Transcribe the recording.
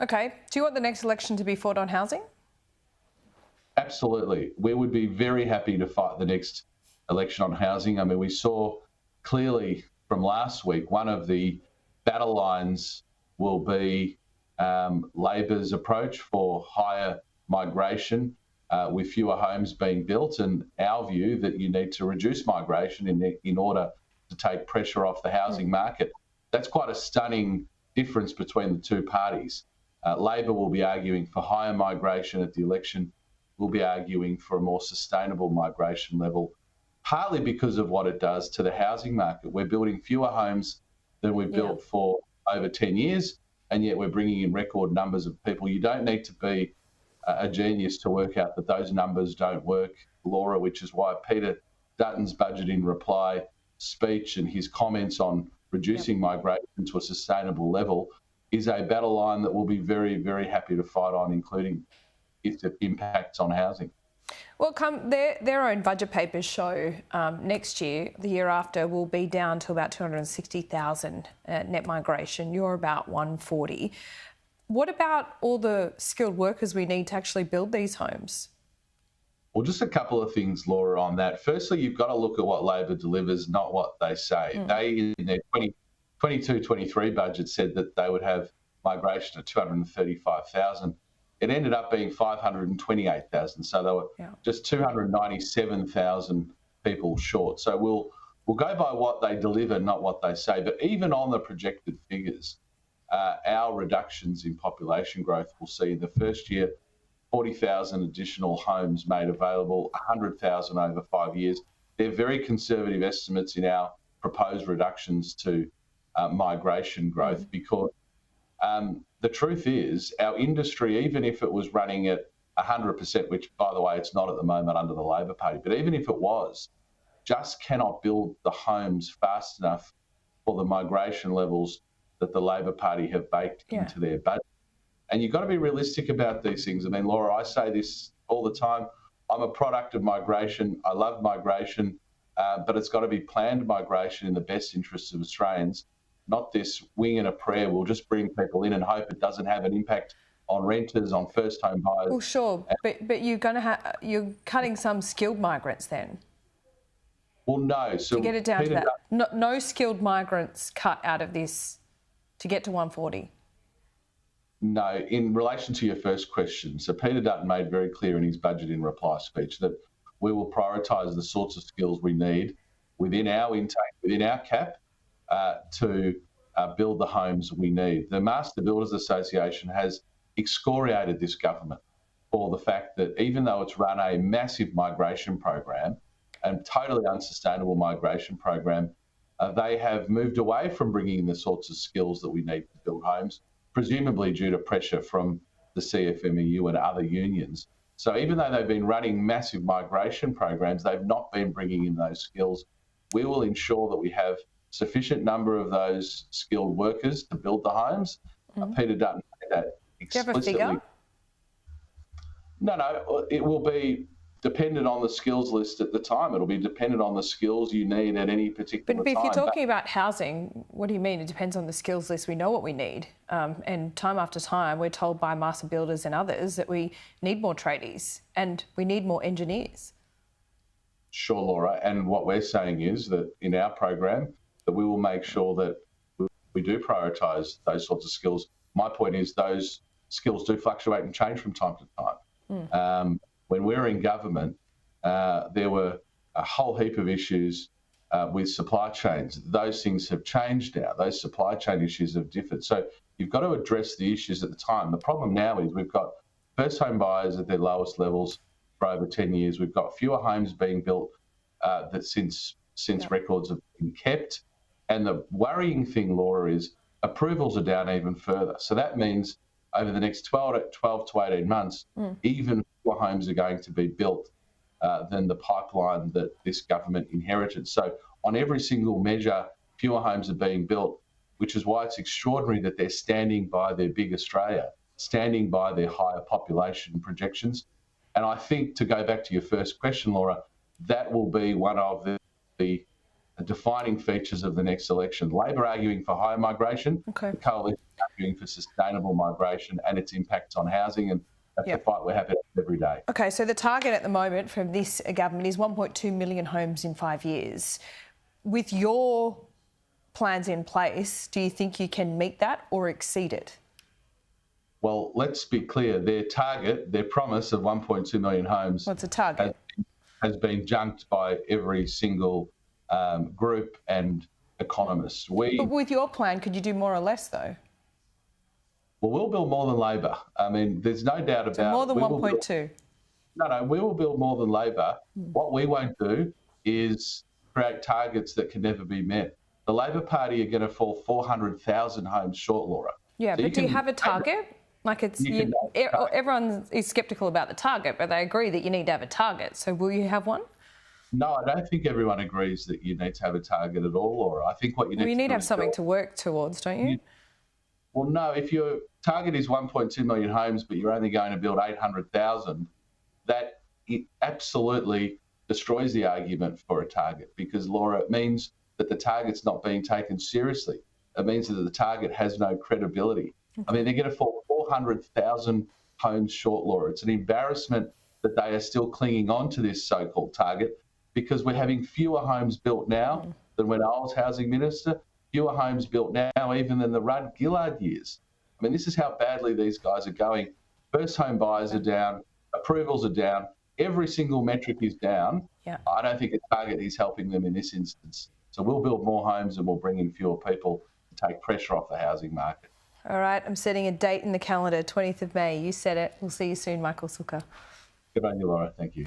Okay. Do you want the next election to be fought on housing? Absolutely. We would be very happy to fight the next election on housing. I mean, we saw clearly from last week, one of the battle lines will be Labor's approach for higher migration with fewer homes being built, and our view that you need to reduce migration in order to take pressure off the housing market. That's quite a stunning difference between the two parties. Labor will be arguing for higher migration at the election. We'll be arguing for a more sustainable migration level, partly because of what it does to the housing market. We're building fewer homes than we've built for over 10 years, and yet we're bringing in record numbers of people. You don't need to be a genius to work out that those numbers don't work, Laura, which is why Peter Dutton's budget in reply speech and his comments on reducing migration to a sustainable level is a battle line that we'll be very, very happy to fight on, including if it impacts on housing. Well, their own budget papers show next year, the year after, will be down to about 260,000 net migration. You're about 140. What about all the skilled workers we need to actually build these homes? Well, just a couple of things, Laura, on that. Firstly, you've got to look at what Labor delivers, not what they say. They, in their 22-23 budget, said that they would have migration of 235,000. It ended up being 528,000, so they were just 297,000 people short. So we'll go by what they deliver, not what they say. But even on the projected figures, our reductions in population growth will see in the first year 40,000 additional homes made available, 100,000 over 5 years. They're very conservative estimates in our proposed reductions to migration growth because the truth is our industry, even if it was running at 100%, which, by the way, it's not at the moment under the Labor Party, but even if it was, just cannot build the homes fast enough for the migration levels that the Labor Party have baked into their budget. And you've got to be realistic about these things. I mean, Laura, I say this all the time. I'm a product of migration. I love migration, but it's got to be planned migration in the best interests of Australians, not this wing and a prayer. We'll just bring people in and hope it doesn't have an impact on renters, on first home buyers. Well, sure, but you're cutting some skilled migrants then. Well, no. So to get it down to that, no skilled migrants cut out of this to get to 140. No, in relation to your first question, so Peter Dutton made very clear in his budget in reply speech that we will prioritise the sorts of skills we need within our intake, within our cap, to build the homes we need. The Master Builders Association has excoriated this government for the fact that even though it's run a massive migration program and totally unsustainable migration program, they have moved away from bringing in the sorts of skills that we need to build homes, presumably due to pressure from the CFMEU and other unions. So even though they've been running massive migration programs, they've not been bringing in those skills. We will ensure that we have sufficient number of those skilled workers to build the homes. Peter Dutton made that explicitly. Do you have a figure? No, it will be dependent on the skills list at the time. It'll be dependent on the skills you need at any particular time. But if you're talking about housing, what do you mean? It depends on the skills list. We know what we need. And time after time, we're told by master builders and others that we need more tradies and we need more engineers. Sure, Laura. And what we're saying is that in our program, that we will make sure that we do prioritise those sorts of skills. My point is those skills do fluctuate and change from time to time. When we were in government, there were a whole heap of issues with supply chains. Those things have changed now. Those supply chain issues have differed. So you've got to address the issues at the time. The problem now is we've got first home buyers at their lowest levels for over 10 years. We've got fewer homes being built that since records have been kept. And the worrying thing, Laura, is approvals are down even further. So that means over the next 12 to 18 months, even fewer homes are going to be built than the pipeline that this government inherited. So on every single measure, fewer homes are being built, which is why it's extraordinary that they're standing by their big Australia, standing by their higher population projections. And I think, to go back to your first question, Laura, that will be one of the defining features of the next election. Labor arguing for higher migration, Okay. the coalition arguing for sustainable migration and its impacts on housing, and that's the fight we're happy to have every day. Okay, so the target at the moment from this government is 1.2 million homes in 5 years. With your plans in place, do you think you can meet that or exceed it? Well, let's be clear. Their target, their promise of 1.2 million homes, What's a target? has been junked by every single group and economist. But with your plan, could you do more or less, though? Well, we'll build more than Labor. I mean, there's no doubt about it. More than 1.2? No, we will build more than Labor. What we won't do is create targets that can never be met. The Labor Party are going to fall 400,000 homes short, Laura. Yeah, so but do you have a target? Like everyone is sceptical about the target, but they agree that you need to have a target. So will you have one? No, I don't think everyone agrees that you need to have a target at all, Laura. I think what you need to have something to work towards, don't you? Well, no, if your target is 1.2 million homes, but you're only going to build 800,000, that it absolutely destroys the argument for a target because, Laura, it means that the target's not being taken seriously. It means that the target has no credibility. I mean, they're going to fall 400,000 homes short, Laura. It's an embarrassment that they are still clinging on to this so-called target because we're having fewer homes built now than when I was Housing Minister, fewer homes built now even than the Rudd-Gillard years. I mean, this is how badly these guys are going. First home buyers are down, approvals are down, every single metric is down. Yeah. I don't think a target is helping them in this instance. So we'll build more homes and we'll bring in fewer people to take pressure off the housing market. All right, I'm setting a date in the calendar, 20th of May. You said it. We'll see you soon, Michael Sukkar. Good on you, Laura. Thank you.